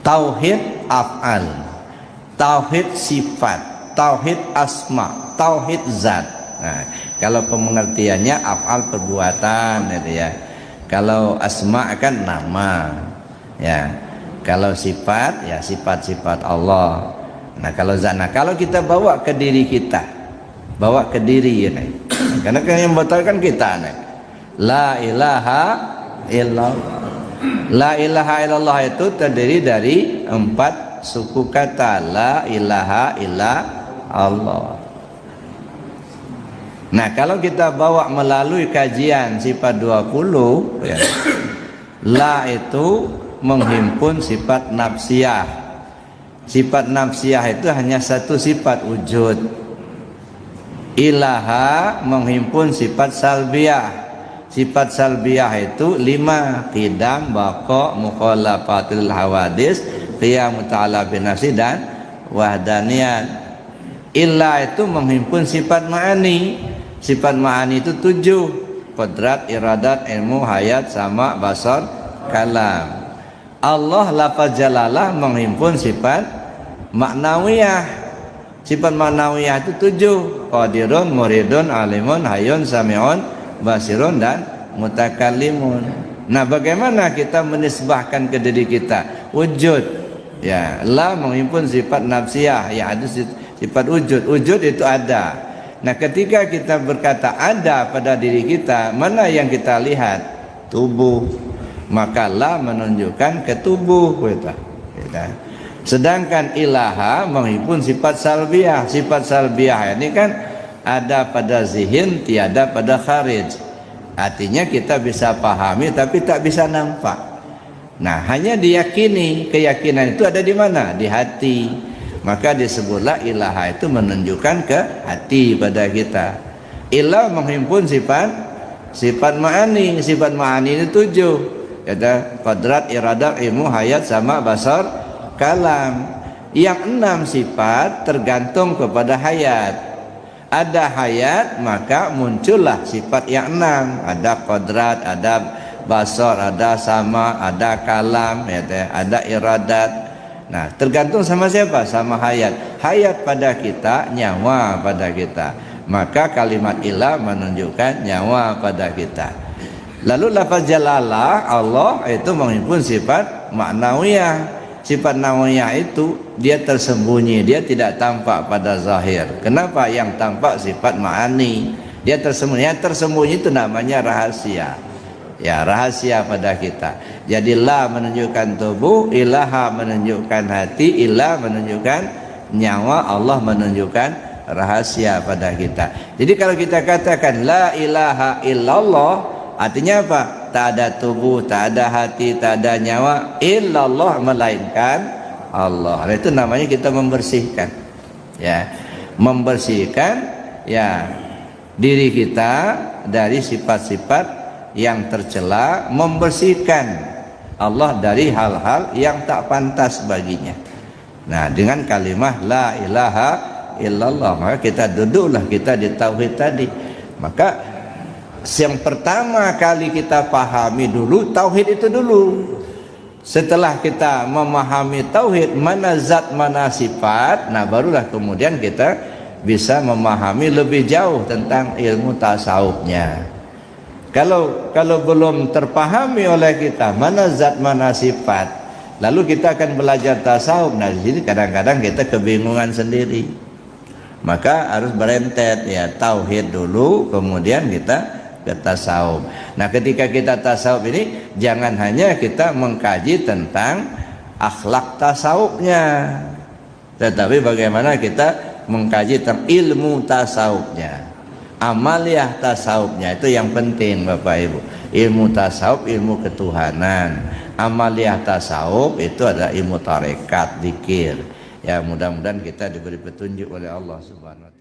tauhid af'al, tauhid sifat, tauhid asma, tauhid zat. Nah, kalau pengertiannya af'al perbuatan gitu ya. Kalau asma kan nama. Ya. Kalau sifat ya sifat-sifat Allah. Nah, kalau zat, nah kalau kita bawa ke diri kita, bawa ke diri ya. Karena kan yang batalkan kita nih. La ilaha illallah. La ilaha illallah itu terdiri dari 4 suku kata. La ilaha illa Allah. Nah, kalau kita bawa melalui kajian sifat 20 ya, la itu menghimpun sifat nafsiyah. Sifat nafsiyah itu hanya satu sifat, wujud. Ilaha menghimpun sifat salbiyah. Sifat salbiyah itu 5, qidam, baqa, mukhalafatul hawadis, qiyam ta'ala binafsi dan wahdaniyat. Illa itu menghimpun sifat ma'ani. Sifat ma'ani itu 7, qudrat, iradat, ilmu, hayat, sama, basar, kalam. Allah lafaz jalalah menghimpun sifat maknawiyah. Sifat maknawiyah itu 7, qadirun, muridun, alimun, hayyun, sami'un, basirun dan mutakallimun. Nah, bagaimana kita menisbahkan ke diri kita? Wujud. Ya, la menghimpun sifat nafsiyah, ya ada sifat wujud. Wujud itu ada. Nah, ketika kita berkata ada pada diri kita, mana yang kita lihat? Tubuh. Maka la menunjukkan ke tubuh kita. Sedangkan ilaha menghimpun sifat salbiyah. Sifat salbiyah ini kan ada pada zihin, tiada pada kharij. Artinya kita bisa pahami tapi tak bisa nampak. Nah, hanya diyakini. Keyakinan itu ada di mana? Di hati. Maka disebutlah ilaha itu menunjukkan ke hati pada kita. Ilah menghimpun sifat ma'ani. Sifat ma'ani itu 7. Ada qadrat, iradat, ilmu, hayat, sama, basar, kalam. Yang 6 sifat tergantung kepada hayat. Ada hayat maka muncullah sifat yang 6. Ada qadrat, ada basar, ada sama, ada kalam, ada iradat. Nah, tergantung sama siapa? Sama hayat. Hayat pada kita, nyawa pada kita. Maka kalimat ilah menunjukkan nyawa pada kita. Lalu lafaz jalalah Allah itu menghimpun sifat maknawiyah. Sifat nawiyah itu dia tersembunyi, dia tidak tampak pada zahir. Kenapa? Yang tampak sifat ma'ani. Dia tersembunyi. Yang tersembunyi itu namanya rahasia. Ya, rahasia pada kita. Jadi la menunjukkan tubuh, ilaha menunjukkan hati, ilah menunjukkan nyawa, Allah menunjukkan rahasia pada kita. Jadi kalau kita katakan la ilaha illallah, artinya apa? Tak ada tubuh, tak ada hati, tak ada nyawa, illallah melainkan Allah. Itu namanya kita membersihkan. Ya, membersihkan ya diri kita dari sifat-sifat yang tercela, membersihkan Allah dari hal-hal yang tak pantas baginya. Nah, dengan kalimah la ilaha illallah, maka kita duduklah kita di tauhid tadi. Maka yang pertama kali kita pahami dulu tauhid itu dulu. Setelah kita memahami tauhid, mana zat mana sifat, nah barulah kemudian kita bisa memahami lebih jauh tentang ilmu tasawufnya. Kalau belum terpahami oleh kita mana zat mana sifat, lalu kita akan belajar tasawuf. Nah, di sini kadang-kadang kita kebingungan sendiri. Maka harus berentet ya, tauhid dulu kemudian kita ke tasawuf. Nah, ketika kita tasawuf ini jangan hanya kita mengkaji tentang akhlak tasawufnya, tetapi bagaimana kita mengkaji tentang ilmu tasawufnya. Amaliyah tasawufnya itu yang penting Bapak Ibu. Ilmu tasawuf, ilmu ketuhanan. Amaliyah tasawuf itu adalah ilmu tarekat, zikir. Ya, mudah-mudahan kita diberi petunjuk oleh Allah Subhanahu wa taala.